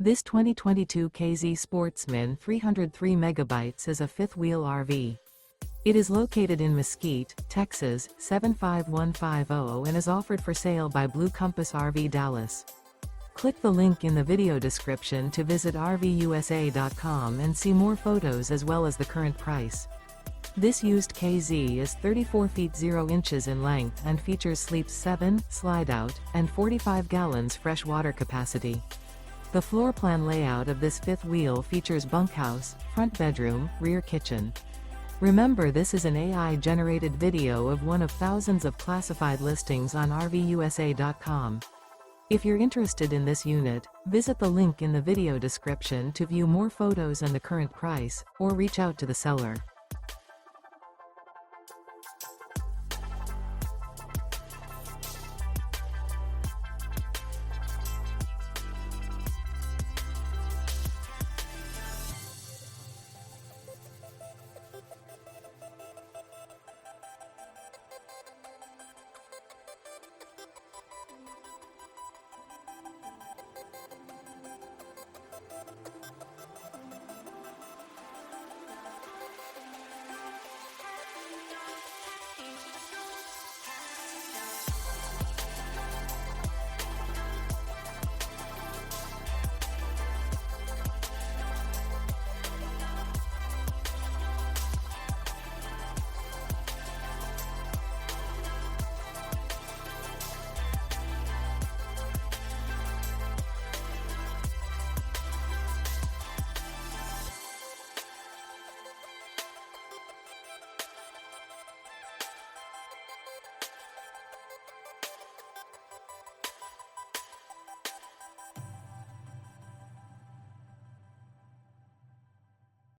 This 2022 K-Z Sportsmen 303MB is a fifth-wheel RV. It is located in Mesquite, Texas, 75150 and is offered for sale by Blue Compass RV Dallas. Click the link in the video description to visit RVUSA.com and see more photos as well as the current price. This used K-Z is 34 feet 0 inches in length and features sleeps 7, Slideout, and 45 gallons fresh water capacity. The floor plan layout of this fifth wheel features bunkhouse, front bedroom, rear kitchen. Remember, this is an AI-generated video of one of thousands of classified listings on RVUSA.com. If you're interested in this unit, visit the link in the video description to view more photos and the current price, or reach out to the seller.